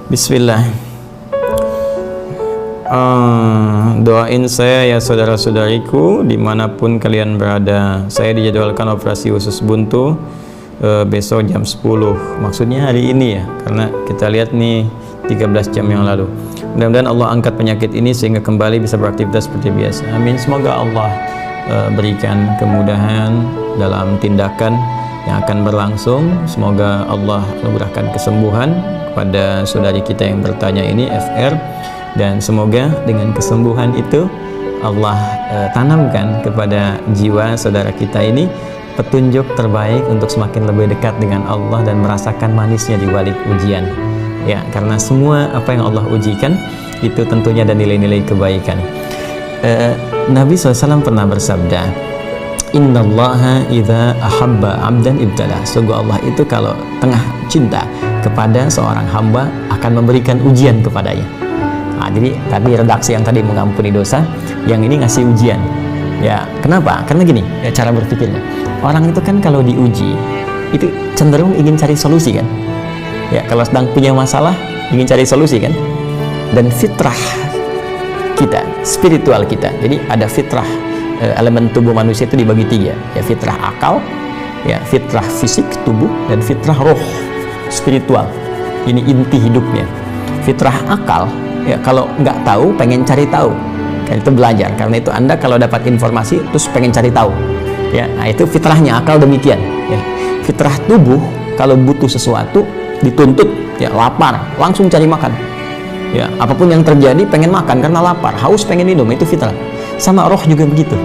Bismillah. Doain saya ya saudara-saudariku dimanapun kalian berada. Saya dijadwalkan operasi usus buntu besok jam 10. Maksudnya hari ini ya, karena kita lihat nih 13 jam yang lalu. Mudah-mudahan Allah angkat penyakit ini sehingga kembali bisa beraktivitas seperti biasa. Amin. Semoga Allah berikan kemudahan dalam tindakan yang akan berlangsung. Semoga Allah memberikan kesembuhan kepada saudari kita yang bertanya ini, FR, dan semoga dengan kesembuhan itu Allah tanamkan kepada jiwa saudara kita ini petunjuk terbaik untuk semakin lebih dekat dengan Allah dan merasakan manisnya di balik ujian. Ya, karena semua apa yang Allah ujikan itu tentunya ada nilai-nilai kebaikan. Nabi SAW pernah bersabda, Innallaha idza ahabba abdan ibtala. Sungguh Allah itu kalau tengah cinta kepada seorang hamba akan memberikan ujian kepadanya. Nah, jadi tadi redaksi yang tadi mengampuni dosa, yang ini ngasih ujian. Ya, kenapa? Karena gini, ya, cara berpikirnya. Orang itu kan kalau diuji, itu cenderung ingin cari solusi kan? Ya, kalau sedang punya masalah, ingin cari solusi kan? Dan fitrah kita, spiritual kita. Jadi ada fitrah, elemen tubuh manusia itu dibagi 3. Ya, fitrah akal, ya, fitrah fisik tubuh, dan fitrah roh, spiritual. Ini inti hidupnya. Fitrah akal, ya, kalau nggak tahu pengen cari tahu, kan itu belajar. Karena itu Anda kalau dapat informasi terus pengen cari tahu, ya, nah itu fitrahnya akal demikian. Ya. Fitrah tubuh kalau butuh sesuatu dituntut, ya, lapar langsung cari makan, ya, apapun yang terjadi pengen makan karena lapar, haus pengen minum, itu fitrah. Sama roh juga begitu.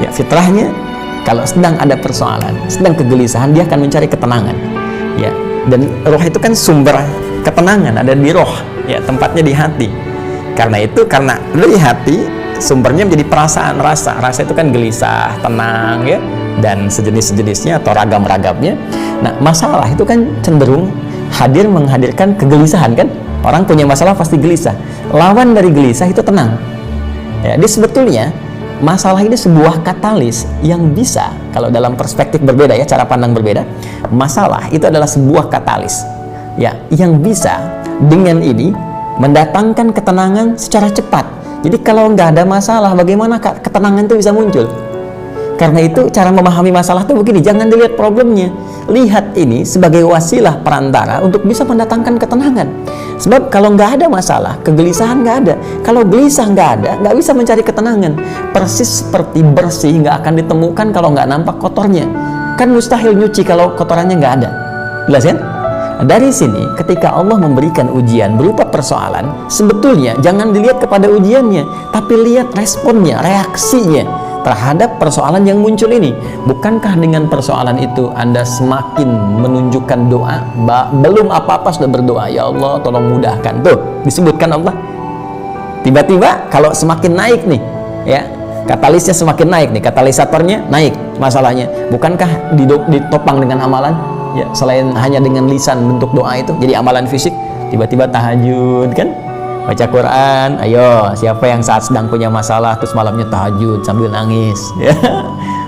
Ya, fitrahnya kalau sedang ada persoalan, sedang kegelisahan, dia akan mencari ketenangan, ya. Dan roh itu kan sumber ketenangan ada di roh, ya, tempatnya di hati. Karena itu, karena dari hati sumbernya menjadi perasaan, rasa itu kan gelisah, tenang, ya, dan sejenis-sejenisnya atau ragam-ragamnya. Nah, masalah itu kan cenderung menghadirkan kegelisahan kan. Orang punya masalah pasti gelisah. Lawan dari gelisah itu tenang. Ya, dia sebetulnya masalah ini sebuah katalis yang bisa, kalau dalam perspektif berbeda ya, cara pandang berbeda, masalah itu adalah sebuah katalis, ya, yang bisa dengan ini mendatangkan ketenangan secara cepat. Jadi kalau nggak ada masalah, bagaimana ketenangan itu bisa muncul? Karena itu cara memahami masalah itu begini, jangan dilihat problemnya, lihat ini sebagai wasilah perantara untuk bisa mendatangkan ketenangan. Sebab kalau nggak ada masalah, kegelisahan nggak ada. Kalau gelisah nggak ada, nggak bisa mencari ketenangan. Persis seperti bersih nggak akan ditemukan kalau nggak nampak kotornya. Kan mustahil nyuci kalau kotorannya nggak ada. Jelas kan? Dari sini, ketika Allah memberikan ujian berupa persoalan, sebetulnya jangan dilihat kepada ujiannya, tapi lihat responnya, reaksinya terhadap persoalan yang muncul ini. Bukankah dengan persoalan itu Anda semakin menunjukkan doa? Belum apa-apa sudah berdoa, ya Allah tolong mudahkan. Tuh, disebutkan Allah. Tiba-tiba kalau semakin naik nih, ya, katalisnya semakin naik nih, katalisatornya naik masalahnya. Bukankah ditopang dengan amalan? Ya, selain hanya dengan lisan bentuk doa itu jadi amalan fisik. Tiba-tiba tahajud kan, baca Quran. Ayo, siapa yang saat sedang punya masalah terus malamnya tahajud sambil nangis, ya?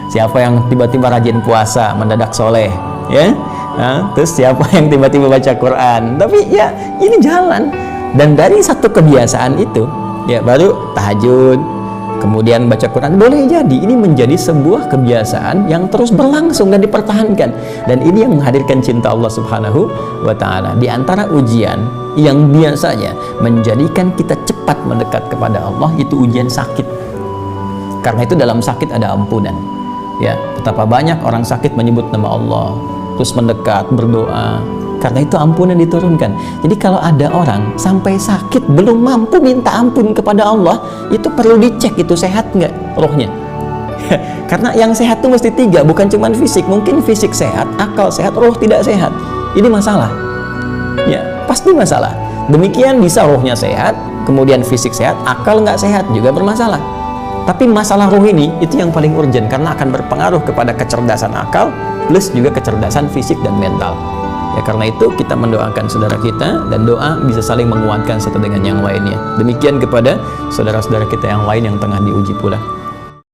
Siapa yang tiba-tiba rajin puasa mendadak soleh, ya? Nah, terus siapa yang tiba-tiba baca Quran? Tapi ya ini jalan, dan dari satu kebiasaan itu, ya, baru tahajud, kemudian baca Quran, boleh jadi ini menjadi sebuah kebiasaan yang terus berlangsung dan dipertahankan. Dan ini yang menghadirkan cinta Allah Subhanahu wa Ta'ala. Di antara ujian yang biasanya menjadikan kita cepat mendekat kepada Allah, itu ujian sakit. Karena itu dalam sakit ada ampunan. Ya, betapa banyak orang sakit menyebut nama Allah, terus mendekat, berdoa. Karena itu ampunan diturunkan. Jadi kalau ada orang sampai sakit belum mampu minta ampun kepada Allah, itu perlu dicek itu sehat nggak rohnya. Karena yang sehat itu mesti 3, bukan cuma fisik. Mungkin fisik sehat, akal sehat, roh tidak sehat. Ini masalah. Ya, pasti masalah. Demikian bisa rohnya sehat, kemudian fisik sehat, akal nggak sehat juga bermasalah. Tapi masalah roh ini itu yang paling urgent karena akan berpengaruh kepada kecerdasan akal plus juga kecerdasan fisik dan mental. Ya, karena itu kita mendoakan saudara kita, dan doa bisa saling menguatkan satu dengan yang lainnya. Demikian kepada saudara-saudara kita yang lain yang tengah diuji pula.